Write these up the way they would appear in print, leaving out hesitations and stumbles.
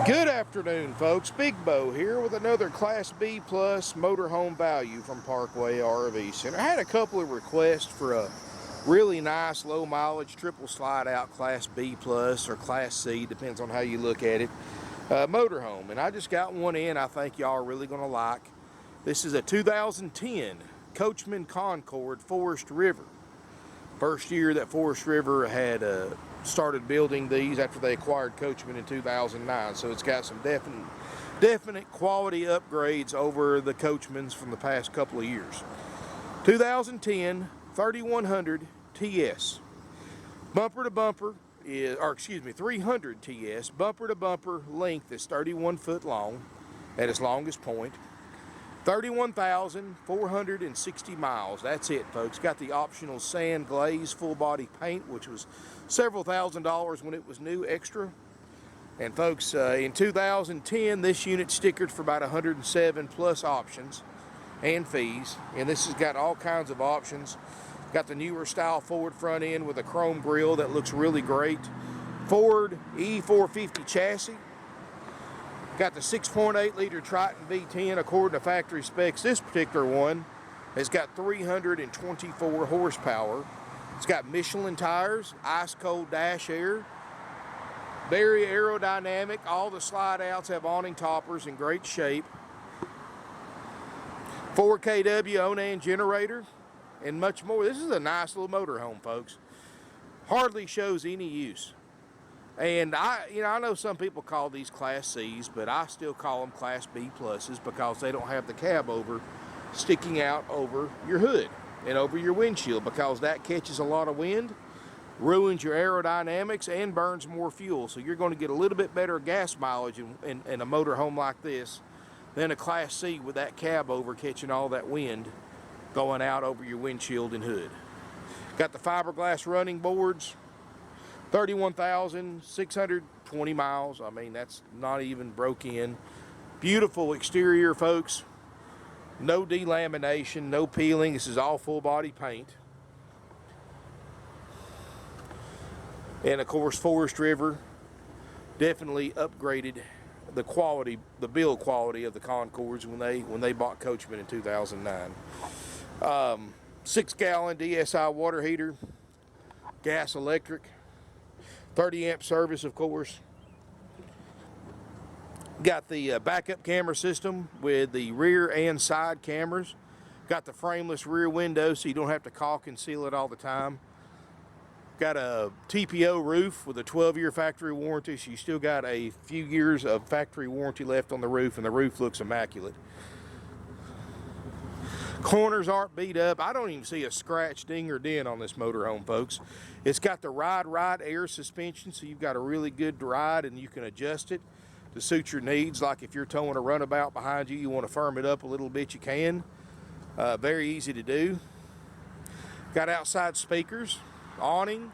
Good afternoon, folks. Big Bo here with another Class B Plus motorhome value from Parkway RV Center. I had a couple of requests for a really nice low mileage triple slide out Class B Plus or Class C, depends on how you look at it, motorhome. And I just got one in I think y'all are really going to like. This is a 2010 Coachmen Concord Forest River. First year that Forest River had started building these after they acquired Coachmen in 2009. So it's got some definite quality upgrades over the Coachmens from the past couple of years. 2010 3100 TS. Bumper to bumper is, or excuse me, 300 TS. Bumper to bumper length is 31 foot long at its longest point. 31,460 miles. That's it, folks. Got the optional sand glaze full body paint, which was several $1,000s when it was new extra. And folks, in 2010, this unit stickered for about 107 plus options and fees. And this has got all kinds of options. Got the newer style forward front end with a chrome grille that looks really great. Ford E450 chassis. Got the 6.8 liter Triton V10 according to factory specs. This particular one has got 324 horsepower. It's got Michelin tires, ice cold dash air, very aerodynamic. All the slide outs have awning toppers in great shape. 4 kW Onan generator and much more. This is a nice little motorhome, folks. Hardly shows any use. And I know some people call these Class C's, but I still call them Class B Pluses because they don't have the cab over sticking out over your hood and over your windshield, because that catches a lot of wind, ruins your aerodynamics, and burns more fuel. So you're going to get a little bit better gas mileage in a motorhome like this than a Class C with that cab over catching all that wind going out over your windshield and hood. Got the fiberglass running boards. 31,620 miles. I mean, that's not even broke in. Beautiful exterior, folks. No delamination, no peeling. This is all full body paint. And of course, Forest River definitely upgraded the quality, the build quality of the Concords when they bought Coachmen in 2009. 6-gallon DSI water heater, gas electric. 30 amp service, of course. Got the backup camera system with the rear and side cameras. Got the frameless rear window so you don't have to caulk and seal it all the time. Got a TPO roof with a 12-year factory warranty, so you still got a few years of factory warranty left on the roof, and the roof looks immaculate. Corners aren't beat up. I don't even see a scratch, ding, or dent on this motorhome, folks. It's got the ride air suspension, so you've got a really good ride and you can adjust it to suit your needs. Like if you're towing a runabout behind you, you want to firm it up a little bit, you can. Very easy to do. Got outside speakers, awning.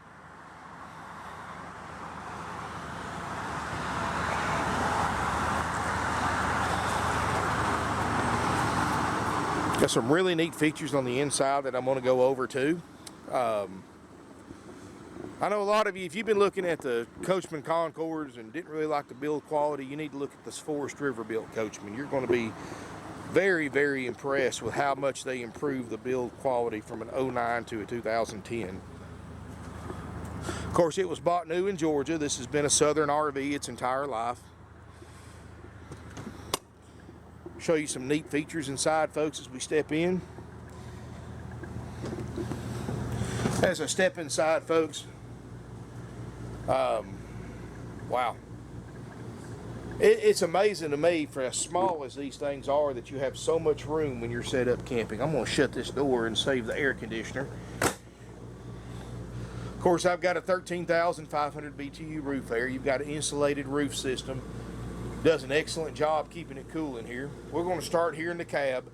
Got some really neat features on the inside that I'm going to go over too. I know a lot of you, if you've been looking at the Coachmen Concords and didn't really like the build quality, you need to look at this Forest River built Coachman. You're going to be very, very impressed with how much they improved the build quality from an 09 to a 2010. Of course, it was bought new in Georgia. This has been a Southern RV its entire life. Show you some neat features inside, folks, as we step in. As I step inside, folks, wow. It's amazing to me, for as small as these things are, that you have so much room when you're set up camping. I'm going to shut this door and save the air conditioner. Of course, I've got a 13,500 BTU roof there. You've got an insulated roof system. Does an excellent job keeping it cool in here. We're going to start here in the cab.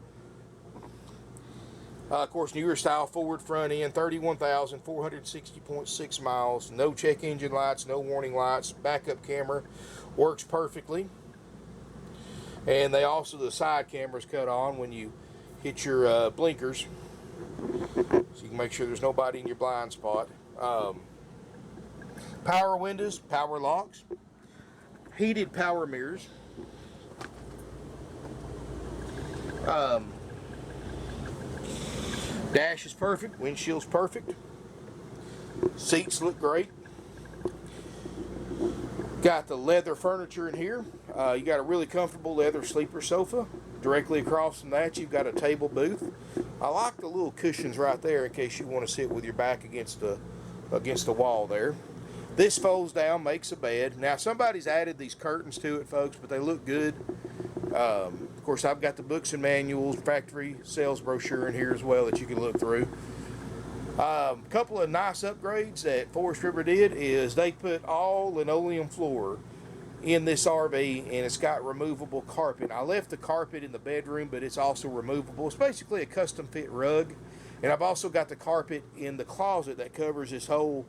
Of course, newer style forward front end, 31,460.6 miles. No check engine lights, no warning lights. Backup camera works perfectly. And they also, the side cameras cut on when you hit your blinkers, so you can make sure there's nobody in your blind spot. Power windows, power locks. heated power mirrors. Dash is perfect, windshield's perfect. Seats look great. Got the leather furniture in here. You got a really comfortable leather sleeper sofa. Directly across from that, you've got a table booth. I like the little cushions right there in case you want to sit with your back against the wall there. This folds down, makes a bed. Now somebody's added these curtains to it, folks, but they look good. Of course, I've got the books and manuals, factory sales brochure in here as well that you can look through. A couple of nice upgrades that Forest River did is they put all linoleum floor in this RV, and it's got removable carpet. I left the carpet in the bedroom, but it's also removable. It's basically a custom fit rug, and I've also got the carpet in the closet that covers this whole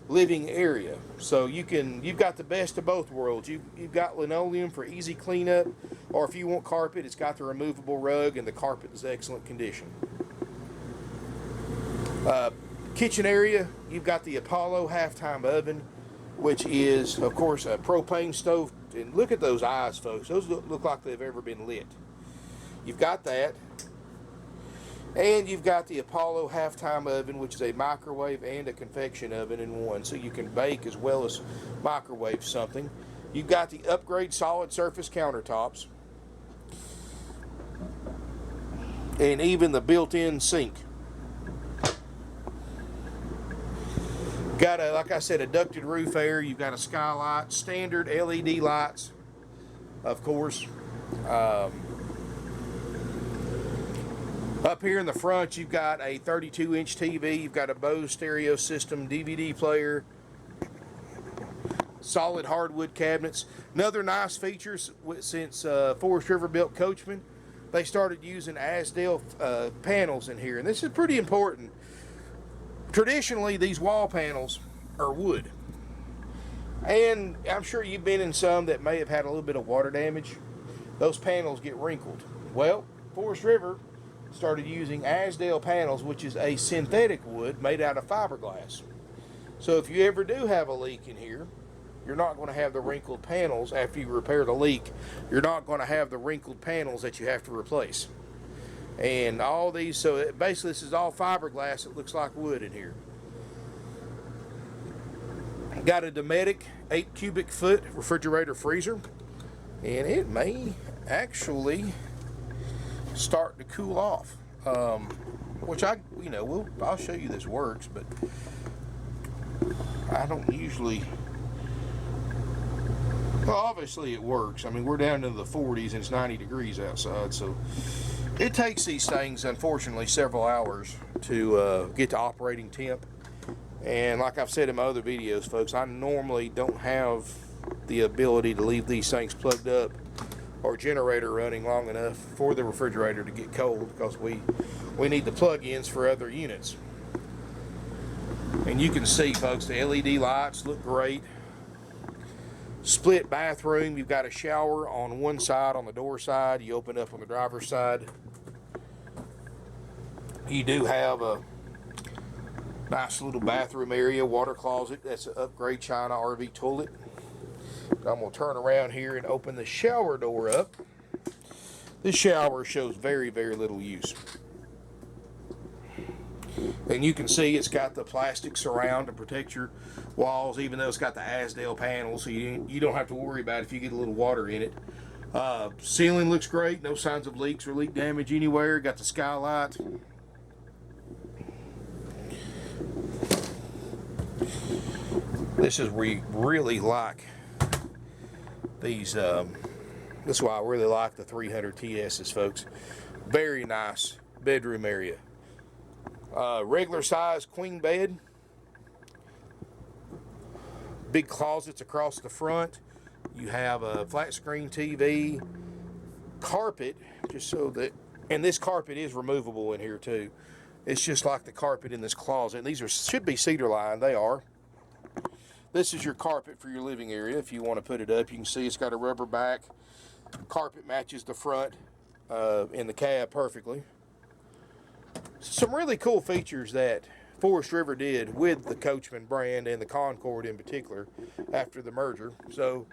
living area. So you've got the best of both worlds. You've got linoleum for easy cleanup, or if you want carpet, it's got the removable rug, and the carpet is excellent condition. Kitchen area, you've got the Apollo half-time oven, which is, of course, a propane stove. And look at those eyes, folks. Those look like they've ever been lit. You've got that. And you've got the Apollo half-time oven, which is a microwave and a convection oven in one. So you can bake as well as microwave something. You've got the upgrade solid surface countertops. And even the built-in sink. Got a, like I said, a ducted roof air. You've got a skylight, standard LED lights, of course. Up here in the front, you've got a 32-inch TV. You've got a Bose stereo system, DVD player, solid hardwood cabinets. Another nice feature since Forest River built Coachmen, they started using Asdale panels in here, and this is pretty important. Traditionally, these wall panels are wood, and I'm sure you've been in some that may have had a little bit of water damage. Those panels get wrinkled. Well, Forest River started using Asdale panels, which is a synthetic wood made out of fiberglass. So if you ever do have a leak in here, you're not going to have the wrinkled panels after you repair the leak. You're not going to have the wrinkled panels that you have to replace. And all these, so basically this is all fiberglass. It looks like wood in here. Got a Dometic 8 cubic foot refrigerator freezer, and it may actually start to cool off. Which I'll show you this works, but I don't usually. Well, obviously it works. I mean, we're down into the 40s and it's 90 degrees outside, so it takes these things, unfortunately, several hours to get to operating temp. And like I've said in my other videos, folks, I normally don't have the ability to leave these things plugged up or generator running long enough for the refrigerator to get cold, because we need the plug-ins for other units. And you can see, folks, the LED lights look great. Split bathroom. You've got a shower on one side, on the door side. You open up on the driver's side. You do have a nice little bathroom area, water closet. That's an upgrade China RV toilet. I'm going to turn around here and open the shower door up. This shower shows very, very little use. And you can see it's got the plastic surround to protect your walls, even though it's got the Asdale panels, so you don't have to worry about if you get a little water in it. Ceiling looks great. No signs of leaks or leak damage anywhere. Got the skylight. This is where you really like these. This is why I really like the 300 TSs, folks. Very nice bedroom area. Regular size queen bed. Big closets across the front. You have a flat screen TV. Carpet, just so that, and this carpet is removable in here too. It's just like the carpet in this closet. And these should be cedar lined. They are. This is your carpet for your living area. If you want to put it up, you can see it's got a rubber back. Carpet matches the front in the cab perfectly. Some really cool features that Forest River did with the Coachmen brand and the Concord in particular after the merger. So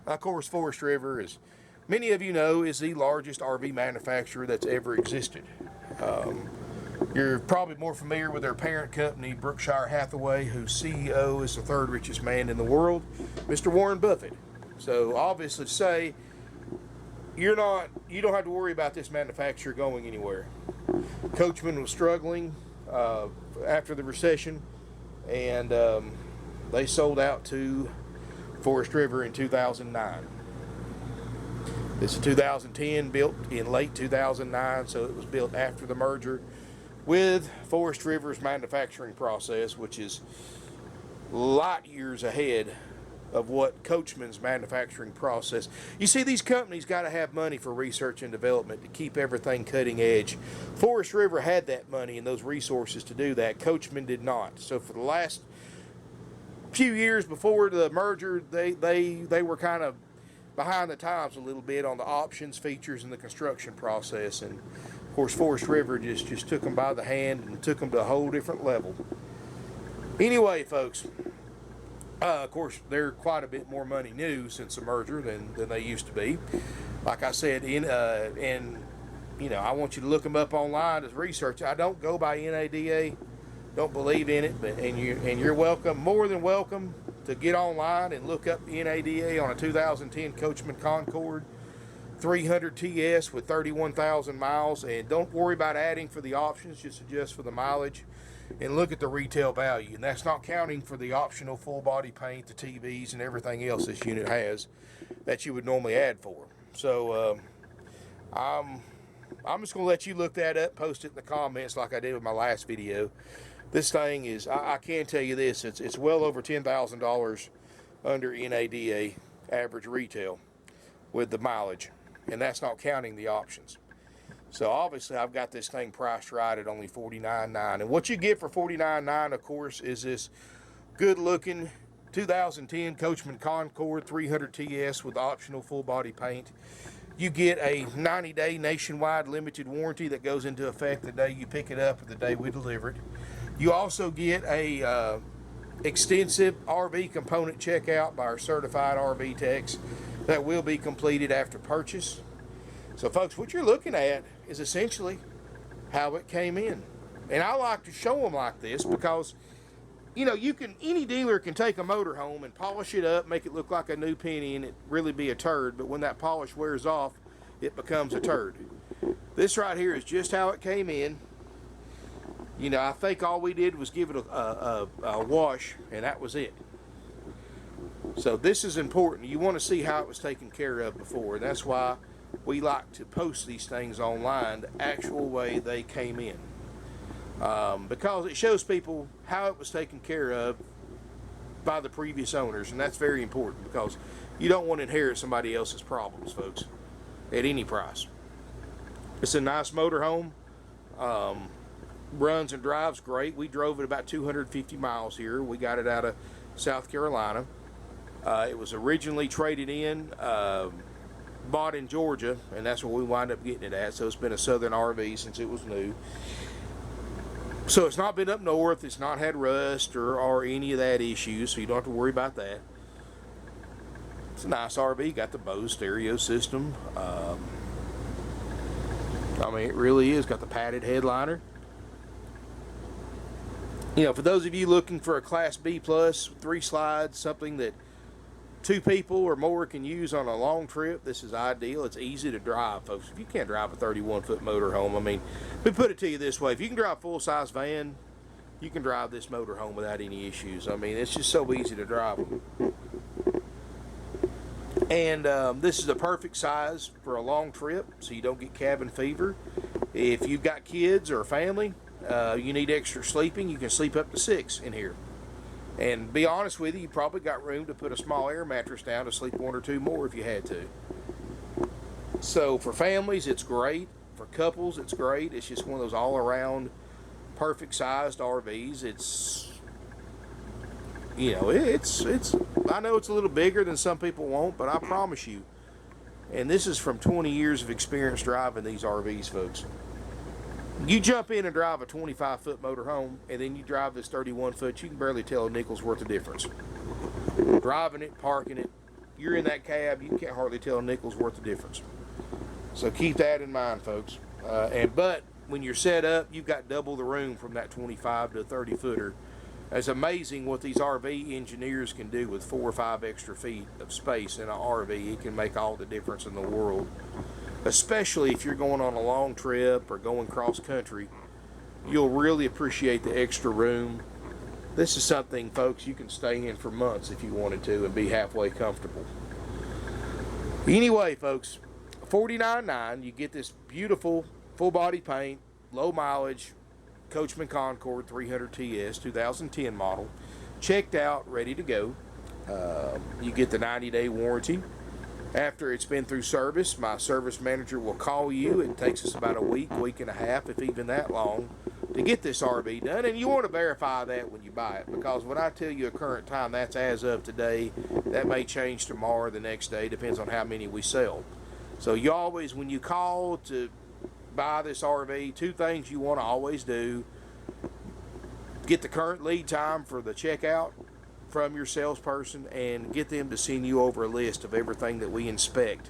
Of course, Forest River, as many of you know, is the largest RV manufacturer that's ever existed. You're probably more familiar with their parent company, Berkshire Hathaway, whose CEO is the third richest man in the world, Mr. Warren Buffett. So obviously, say you don't have to worry about this manufacturer going anywhere. Coachmen was struggling after the recession, and they sold out to Forest River in 2009. This is 2010, built in late 2009, so it was built after the merger with Forest River's manufacturing process, which is light years ahead of what Coachmen's manufacturing process. You see, these companies got to have money for research and development to keep everything cutting edge. Forest River had that money and those resources to do that. Coachmen did not. So for the last few years before the merger, they were kind of behind the times a little bit on the options, features, and the construction process. And of course, Forest River just took them by the hand and took them to a whole different level. Anyway, folks, of course, they're quite a bit more money new since the merger than they used to be. Like I said, and you know, I want you to look them up online as research. I don't go by NADA, don't believe in it, but and you're welcome, more than welcome, to get online and look up NADA on a 2010 Coachmen Concord 300 TS with 31,000 miles, and don't worry about adding for the options, just adjust for the mileage and look at the retail value. And that's not counting for the optional full body paint, the TVs, and everything else this unit has that you would normally add for. So I'm just going to let you look that up, post it in the comments like I did with my last video. This thing is, I can tell you this, it's well over $10,000 under NADA average retail with the mileage, and that's not counting the options. So obviously I've got this thing priced right at only $49.9, and what you get for $49.9, of course, is this good looking 2010 Coachmen Concord 300 TS with optional full body paint. You get a 90-day nationwide limited warranty that goes into effect the day you pick it up or the day we deliver it. You also get a extensive RV component checkout by our certified RV techs that will be completed after purchase. So folks, what you're looking at is essentially how it came in. And I like to show them like this because, you know, any dealer can take a motorhome and polish it up, make it look like a new penny, and it really be a turd, but when that polish wears off, it becomes a turd. This right here is just how it came in. You know, I think all we did was give it a wash, and that was it. So this is important. You want to see how it was taken care of before. That's why we like to post these things online the actual way they came in. Because it shows people how it was taken care of by the previous owners, and that's very important because you don't want to inherit somebody else's problems, folks, at any price. It's a nice motorhome. Runs and drives great. We drove it about 250 miles here. We got it out of South Carolina. It was originally traded in, bought in Georgia, and that's where we wind up getting it at. So it's been a Southern RV since it was new. So it's not been up north. It's not had rust or any of that issues, so you don't have to worry about that. It's a nice RV. Got the Bose stereo system. I mean, it really is. Got the padded headliner. You know, for those of you looking for a Class B plus, 3 slides, something that 2 people or more can use on a long trip, this is ideal. It's easy to drive, folks. If you can't drive a 31-foot motorhome, I mean, let me put it to you this way. If you can drive a full-size van, you can drive this motorhome without any issues. I mean, it's just so easy to drive them. And this is the perfect size for a long trip, so you don't get cabin fever. If you've got kids or a family, you need extra sleeping, you can sleep up to 6 in here. And be honest with you, you probably got room to put a small air mattress down to sleep 1 or 2 more if you had to. So for families, it's great. For couples, it's great. It's just one of those all-around perfect sized RVs. It's, you know, it's I know it's a little bigger than some people want, but I promise you, and this is from 20 years of experience driving these RVs, folks. You jump in and drive a 25-foot motorhome, and then you drive this 31-foot, you can barely tell a nickel's worth of difference. Driving it, parking it, you're in that cab, you can't hardly tell a nickel's worth of difference. So keep that in mind, folks. But when you're set up, you've got double the room from that 25 to 30 footer. It's amazing what these RV engineers can do with 4 or 5 extra feet of space in an RV. It can make all the difference in the world, especially if you're going on a long trip or going cross country. You'll really appreciate the extra room. This is something, folks, you can stay in for months if you wanted to and be halfway comfortable. Anyway, folks, $49.9, you get this beautiful full body paint, low mileage Coachmen Concord 300 TS 2010 model, checked out, ready to go. You get the 90-day warranty. After it's been through service, my service manager will call you. It takes us about a week and a half, if even that long, to get this RV done. And you want to verify that when you buy it, because when I tell you a current time, that's as of today. That may change tomorrow or the next day, depends on how many we sell. So you always, when you call to buy this RV, 2 things you want to always do: get the current lead time for the checkout from your salesperson, and get them to send you over a list of everything that we inspect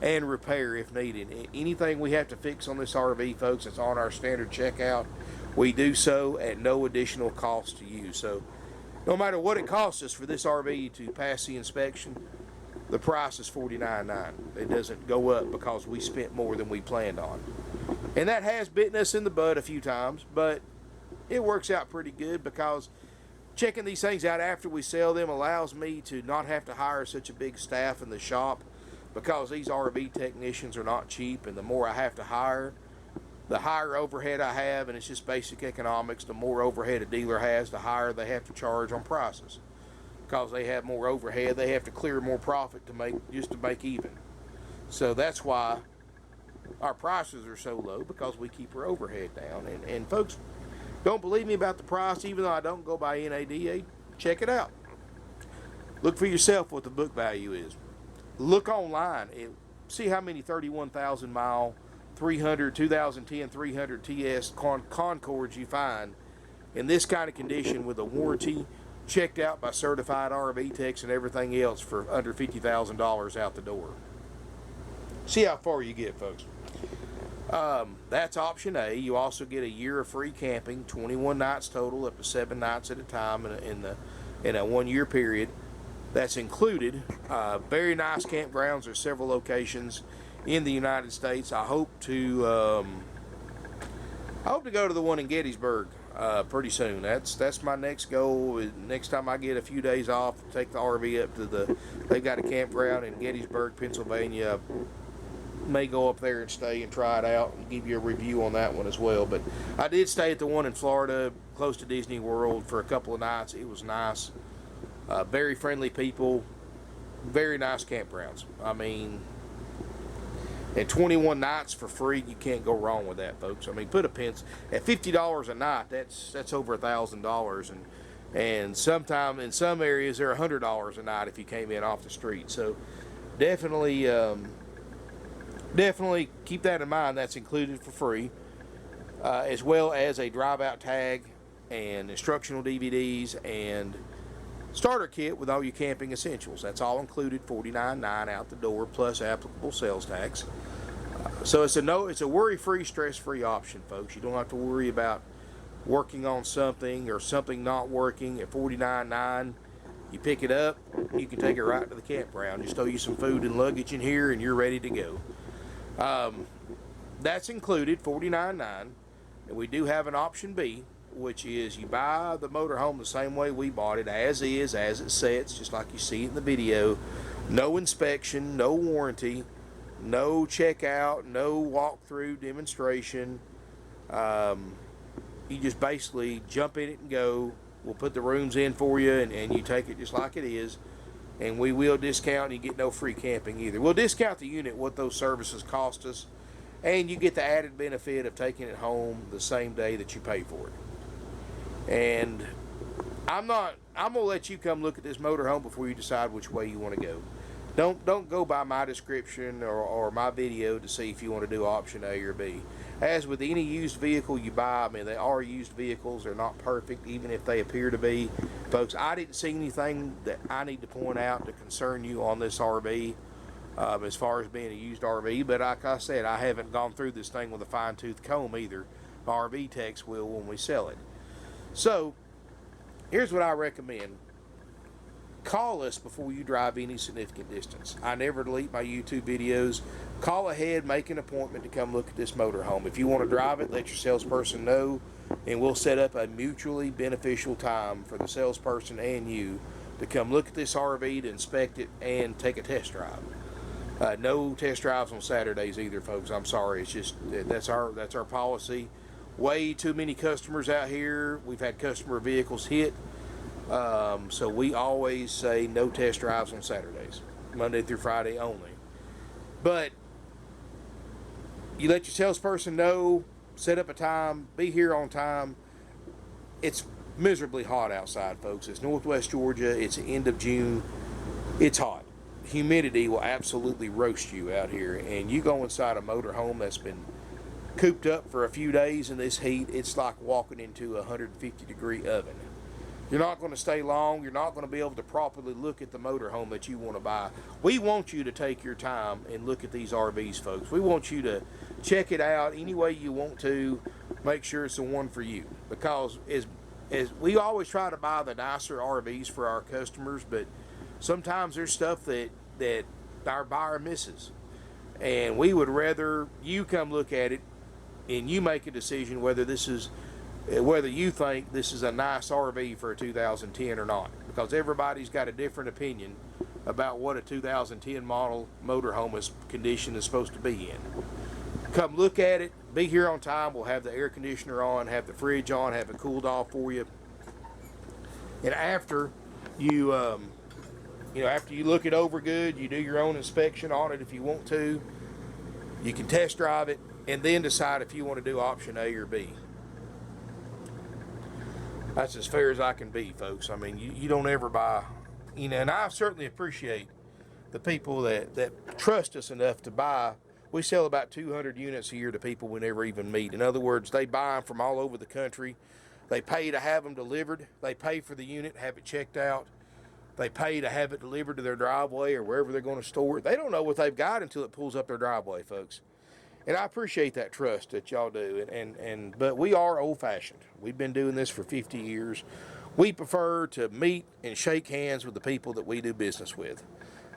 and repair if needed. Anything we have to fix on this RV, folks, it's on our standard checkout. We do so at no additional cost to you. So no matter what it costs us for this RV to pass the inspection, the price is $49.9. It doesn't go up because we spent more than we planned on. And that has bitten us in the butt a few times, but it works out pretty good, because checking these things out after we sell them allows me to not have to hire such a big staff in the shop, because these RV technicians are not cheap, and the more I have to hire, the higher overhead I have, and it's just basic economics. The more overhead a dealer has, the higher they have to charge on prices. Because they have more overhead, they have to clear more profit to make even. So that's why our prices are so low, because we keep our overhead down. And folks, don't believe me about the price, even though I don't go by NADA, check it out. Look for yourself what the book value is. Look online. See how many 31,000 mile 2010 300 TS Concords you find in this kind of condition, with a warranty, checked out by certified RV techs and everything else, for under $50,000 out the door. See how far you get, folks. That's option A. You also get a year of free camping, 21 nights total, up to 7 nights at a time in a 1 year period. That's included. Very nice campgrounds. There's several locations in the United States. I hope to go to the one in Gettysburg pretty soon. That's my next goal. Next time I get a few days off, take the RV up to they've got a campground in Gettysburg, Pennsylvania. May go up there and stay and try it out and give you a review on that one as well. But I did stay at the one in Florida, close to Disney World, for a couple of nights. It was nice. Very friendly people, very nice campgrounds. I mean, at 21 nights for free, you can't go wrong with that, folks. I mean, put a pence at $50 a night. That's over $1,000, and sometime in some areas they're $100 a night if you came in off the street. So definitely keep that in mind. That's included for free, as well as a drive-out tag and instructional DVDs and starter kit with all your camping essentials. That's all included, $49.9 out the door, plus applicable sales tax. So it's a worry-free, stress-free option, folks. You don't have to worry about working on something or something not working. At $49.9, you pick it up, you can take it right to the campground. Just throw you some food and luggage in here, and you're ready to go. That's included, $49.9. And we do have an option B, which is you buy the motorhome the same way we bought it, as is, as it sets, just like you see it in the video. No inspection, no warranty, no checkout, no walkthrough demonstration. You just basically jump in it and go. We'll put the rooms in for you, and you take it just like it is. And we will discount, and you get no free camping either. We'll discount the unit, what those services cost us, and you get the added benefit of taking it home the same day that you pay for it. And I'm going to let you come look at this motorhome before you decide which way you want to go. Don't go by my description or my video to see if you want to do option A or B. As with any used vehicle you buy, I mean, they are used vehicles. They're not perfect, even if they appear to be. Folks, I didn't see anything that I need to point out to concern you on this RV as far as being a used RV. But like I said, I haven't gone through this thing with a fine-tooth comb either. My RV techs will when we sell it. So, here's what I recommend. Call us before you drive any significant distance. I never delete my YouTube videos. Call ahead, make an appointment to come look at this motorhome. If you want to drive it, let your salesperson know, and we'll set up a mutually beneficial time for the salesperson and you to come look at this RV, to inspect it, and take a test drive. No test drives on Saturdays either, folks. I'm sorry. It's just that's our policy. Way too many customers out here. We've had customer vehicles hit. So we always say no test drives on Saturdays, Monday through Friday only. But you let your salesperson know, set up a time, be here on time. It's miserably hot outside, folks. It's Northwest Georgia. It's the end of June. It's hot. Humidity will absolutely roast you out here. And you go inside a motorhome that's been cooped up for a few days in this heat, it's like walking into a 150-degree oven. You're not going to stay long. You're not going to be able to properly look at the motorhome that you want to buy. We want you to take your time and look at these RVs, folks. We want you to check it out any way you want to. Make sure it's the one for you. Because as we always try to buy the nicer RVs for our customers, but sometimes there's stuff that our buyer misses. And we would rather you come look at it and you make a decision whether you think this is a nice RV for a 2010 or not, because everybody's got a different opinion about what a 2010 model motorhome condition is supposed to be in. Come look at it, be here on time. We'll have the air conditioner on, have the fridge on, have it cooled off for you. And after you look it over good, you do your own inspection on it if you want to. You can test drive it and then decide if you want to do option A or B. That's as fair as I can be, folks. I mean, you don't ever buy, and I certainly appreciate the people that trust us enough to buy. We sell about 200 units a year to people we never even meet. In other words, they buy them from all over the country. They pay to have them delivered. They pay for the unit, have it checked out. They pay to have it delivered to their driveway or wherever they're going to store it. They don't know what they've got until it pulls up their driveway, folks. And I appreciate that trust that y'all do. But we are old-fashioned. We've been doing this for 50 years. We prefer to meet and shake hands with the people that we do business with.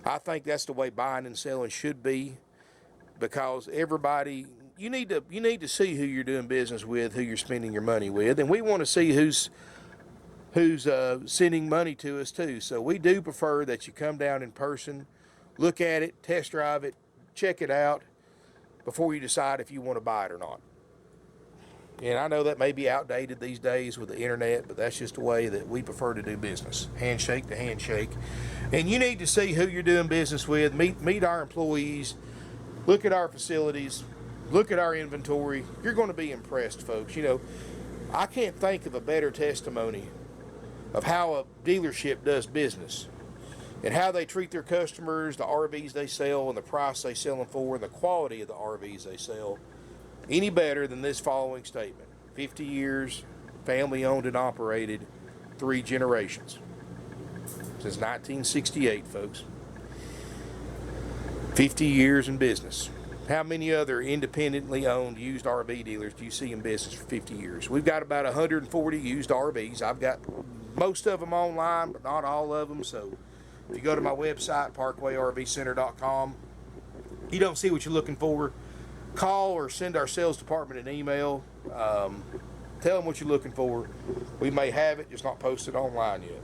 I think that's the way buying and selling should be, because everybody, you need to see who you're doing business with, who you're spending your money with, and we want to see who's sending money to us too. So we do prefer that you come down in person, look at it, test drive it, check it out before you decide if you want to buy it or not. And I know that may be outdated these days with the internet, but that's just the way that we prefer to do business. Handshake to handshake. And you need to see who you're doing business with, meet our employees, look at our facilities, look at our inventory. You're going to be impressed, folks. You know, I can't think of a better testimony of how a dealership does business and how they treat their customers, the RVs they sell, and the price they sell them for, and the quality of the RVs they sell, any better than this following statement. 50 years, family owned and operated, 3 generations. Since 1968, folks. 50 years in business. How many other independently owned used RV dealers do you see in business for 50 years? We've got about 140 used RVs. I've got most of them online, but not all of them. So if you go to my website, parkwayrvcenter.com, you don't see what you're looking for, call or send our sales department an email. Tell them what you're looking for. We may have it, just not posted online yet.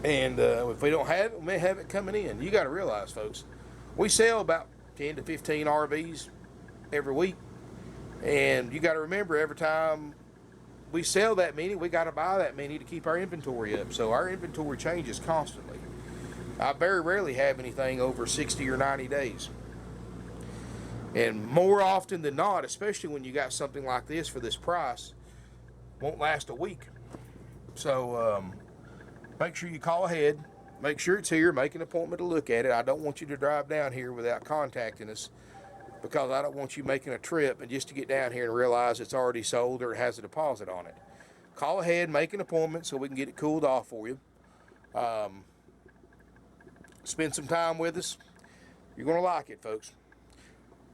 And if we don't have it, we may have it coming in. You got to realize, folks, we sell about 10 to 15 RVs every week. And you got to remember, every time we sell that many, we got to buy that many to keep our inventory up. So our inventory changes constantly. I very rarely have anything over 60 or 90 days. And more often than not, especially when you got something like this for this price, won't last a week. So make sure you call ahead, make sure it's here, make an appointment to look at it. I don't want you to drive down here without contacting us, because I don't want you making a trip and just to get down here and realize it's already sold or it has a deposit on it. Call ahead, make an appointment so we can get it cooled off for you. Spend some time with us. You're going to like it, folks.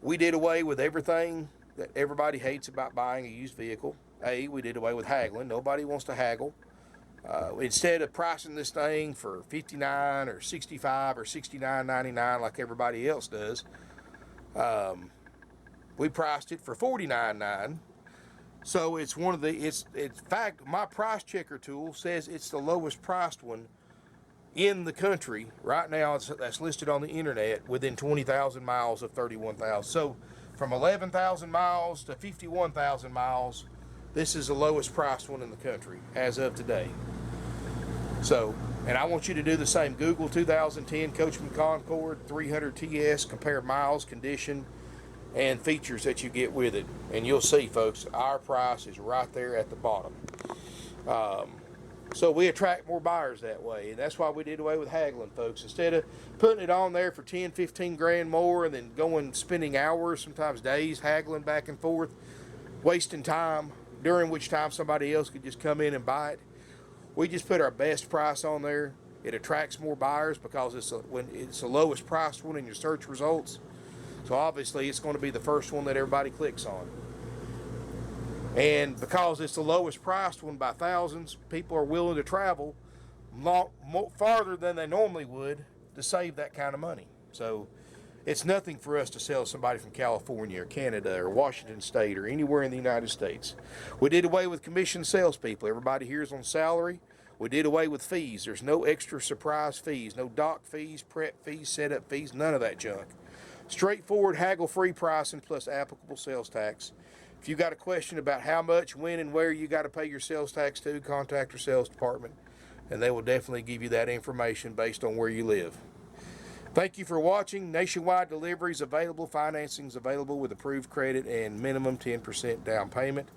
We did away with everything that everybody hates about buying a used vehicle. We did away with haggling. Nobody wants to haggle. Instead of pricing this thing for $59 or $65 or $69.99 like everybody else does, we priced it for $49.99. So it's one of the, in fact, my price checker tool says it's the lowest priced one in the country right now. That's listed on the internet within 20,000 miles of 31,000. So from 11,000 miles to 51,000 miles, this is the lowest priced one in the country as of today. So, and I want you to do the same. Google 2010 Coachmen Concord 300 TS, compare miles, condition, and features that you get with it, and you'll see, folks, our price is right there at the bottom. So we attract more buyers that way, and that's why we did away with haggling, folks. Instead of putting it on there for 10, 15 grand more and then spending hours, sometimes days, haggling back and forth, wasting time, during which time somebody else could just come in and buy it, we just put our best price on there. It attracts more buyers because when it's the lowest priced one in your search results. So obviously it's going to be the first one that everybody clicks on. And because it's the lowest priced one by thousands, people are willing to travel farther than they normally would to save that kind of money. So it's nothing for us to sell somebody from California or Canada or Washington State or anywhere in the United States. We did away with commission salespeople. Everybody here is on salary. We did away with fees. There's no extra surprise fees, no dock fees, prep fees, setup fees, none of that junk. Straightforward haggle-free pricing plus applicable sales tax. If you got a question about how much, when, and where you got to pay your sales tax to, contact your sales department, and they will definitely give you that information based on where you live. Thank you for watching. Nationwide deliveries available. Financing is available with approved credit and minimum 10% down payment.